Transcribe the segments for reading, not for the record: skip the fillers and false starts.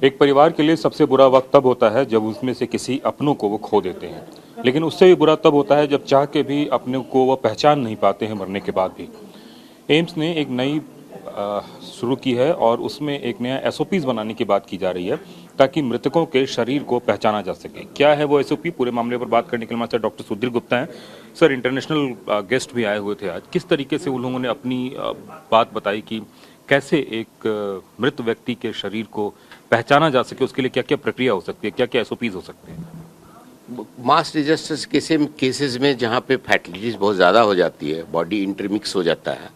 एक परिवार के लिए सबसे बुरा वक्त तब होता है जब उसमें से किसी अपनों को वो खो देते हैं, लेकिन उससे भी बुरा तब होता है जब चाह के भी अपने को वो पहचान नहीं पाते हैं मरने के बाद भी। एम्स ने एक नई शुरू की है और उसमें एक नया एसओपीज बनाने की बात की जा रही है ताकि मृतकों के शरीर को पहचाना जा सके। क्या है वो एसओपी, पूरे मामले पर बात करने के लिए हमारे साथ डॉक्टर सुधीर गुप्ता हैं। सर, इंटरनेशनल गेस्ट भी आए हुए थे आज, किस तरीके से उन लोगों ने अपनी बात बताई कि कैसे एक मृत व्यक्ति के शरीर को पहचाना जा सके, उसके लिए क्या क्या प्रक्रिया हो सकती है, क्या क्या एसओपीज हो सकते हैं। मास डिजास्टर्स केसेस में जहाँ पे फैटलिटीज बहुत ज़्यादा हो जाती है, बॉडी इंटरमिक्स हो जाता है,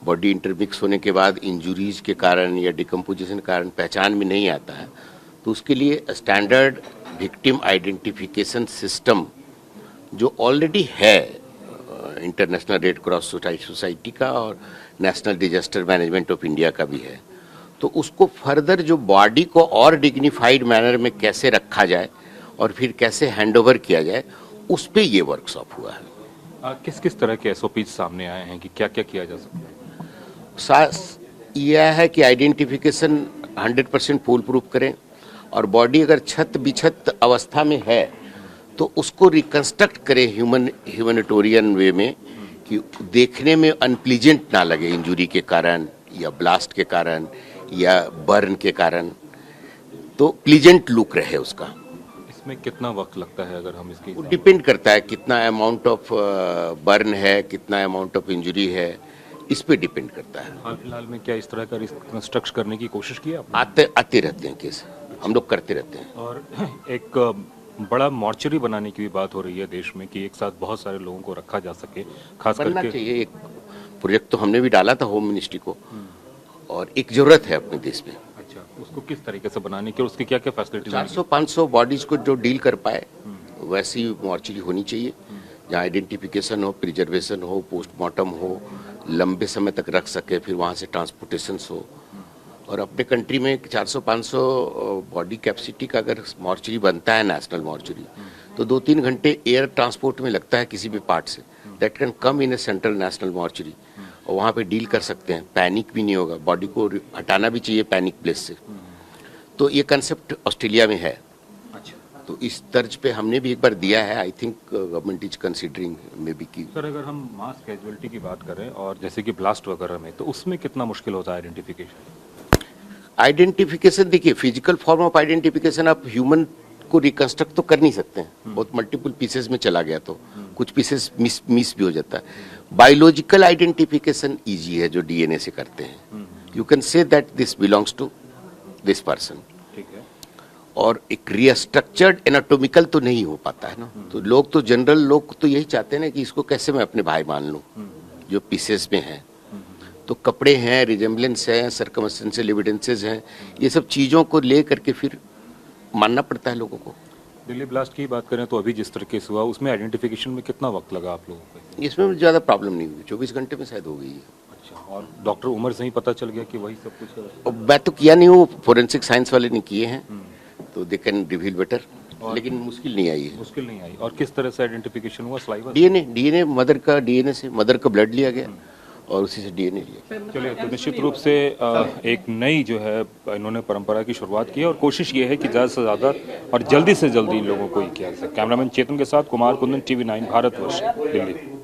बॉडी इंटरमिक्स होने के बाद इंजुरीज के कारण या डिकम्पोजिशन के कारण पहचान में नहीं आता है, तो उसके लिए स्टैंडर्ड विक्टिम आइडेंटिफिकेशन सिस्टम जो ऑलरेडी है इंटरनेशनल रेड क्रॉस सोसाइटी का और national disaster management of India का भी है, तो उसको फर्दर जो बॉडी को और डिग्निफाइड मैनर में कैसे रखा जाए और फिर कैसे हैंडओवर किया जाए, उस पे ये वर्कशॉप हुआ है। किस किस तरह के एसओपीज सामने आए हैं कि क्या क्या किया जा सकता है। यह है कि आइडेंटिफिकेशन 100% फूल प्रूफ करें और बॉडी अगर छत बिछत अवस्था में है तो उसको रिकंस्ट्रक्ट करें ह्यूमैनिटेरियन वे में, कि देखने में अनप्लीजेंट ना लगे इंजुरी के कारण या ब्लास्ट के कारण या बर्न के कारण, तो प्लीजेंट लुक रहे उसका। इसमें कितना वक्त लगता है अगर हम इसकी? डिपेंड करता है कितना अमाउंट ऑफ बर्न है, कितना अमाउंट ऑफ इंजुरी है, इस पे डिपेंड करता है। हाल फिलहाल में क्या इस तरह का रिकंस्ट्रक्ट करने की कोशिश की आपने? आते रहते हैं केस, हम लोग करते रहते हैं। और एक बड़ा मॉर्चरी बनाने की भी बात हो रही है देश में कि एक साथ बहुत सारे लोगों को रखा जा सके, खास बनना करके चाहिए। एक प्रोजेक्ट तो हमने भी डाला था होम मिनिस्ट्री को, और एक जरूरत है अपने देश में। अच्छा, उसको किस तरीके से बनाने की और उसकी क्या क्या फैसिलिटीज? 400-500 बॉडीज को जो डील कर पाए वैसी मॉर्चरी होनी चाहिए, जहाँ आइडेंटिफिकेशन हो, प्रिजर्वेशन हो, पोस्टमार्टम हो, लंबे समय तक रख सके, फिर वहाँ से ट्रांसपोर्टेशन हो। और अपने कंट्री में 400-500 बॉडी कैपेसिटी का अगर मॉर्चरी बनता है, नेशनल मॉर्चरी, तो 2-3 घंटे एयर ट्रांसपोर्ट में लगता है किसी भी पार्ट से। That can come in A central national mortuary, और वहाँ पे डील कर सकते हैं। पैनिक भी नहीं होगा, बॉडी को हटाना भी चाहिए पैनिक प्लेस से। तो ये कंसेप्ट ऑस्ट्रेलिया में है। अच्छा, तो इस तर्ज पे हमने भी एक बार दिया है। I think government is considering may be की। सर, अगर हम मास कैजुअलिटी की बात करें और जैसे कि ब्लास्ट वगैरह में, तो उसमें कितना मुश्किल होता है आइडेंटिफिकेशन? देखिए, फिजिकल फॉर्म ऑफ आइडेंटिफिकेशन आप ह्यूमन को रिकंस्ट्रक्ट तो कर नहीं सकते हैं, बहुत मल्टीपल पीसेस में चला गया तो कुछ पीसेस मिस भी हो जाता है। बायोलॉजिकल आइडेंटिफिकेशन इजी है, जो डीएनए से करते हैं। You can say that this belongs to this person. ठीक है। और एक रिस्ट्रक्चर्ड एनाटॉमिकल तो नहीं हो पाता है ना। तो लोग तो जनरल लोग तो यही चाहते हैं ना कि इसको कैसे मैं अपने भाई मान लूं, जो पीसेस में है। तो कपड़े हैं, रिजेम्बलेंस है, सर्कमस्टेंशियल एविडेंसेस हैं, ये सब चीज़ों को ले करके फिर मानना पड़ता है लोगों को। दिल्ली ब्लास्ट की बात करें तो अभी जिस तरीके से हुआ, उसमें आइडेंटिफिकेशन में कितना वक्त लगा आप लोगों को? इसमें ज़्यादा प्रॉब्लम नहीं हुई, 24 घंटे में शायद हो गई है। अच्छा, और डॉक्टर उमर से ही पता चल गया कि वही सब कुछ है? और मैं तो किया नहीं हूँ, फोरेंसिक साइंस वाले ने किए हैं, तो दे कैन रिवील बेटर, लेकिन मुश्किल नहीं आई है। मुश्किल नहीं आई। और किस तरह से आइडेंटिफिकेशन हुआ? सलाइवा? डीएनए मदर का, डीएनए से मदर का ब्लड लिया गया और उसी से डीएनए लिया। चलिए, तो निश्चित रूप से एक नई जो है इन्होंने परंपरा की शुरुआत की है और कोशिश ये है कि ज़्यादा से ज़्यादा और जल्दी से जल्दी लोगों को ये किया जाए। कैमरामैन चेतन के साथ कुमार कुंदन, TV9 भारतवर्ष, दिल्ली।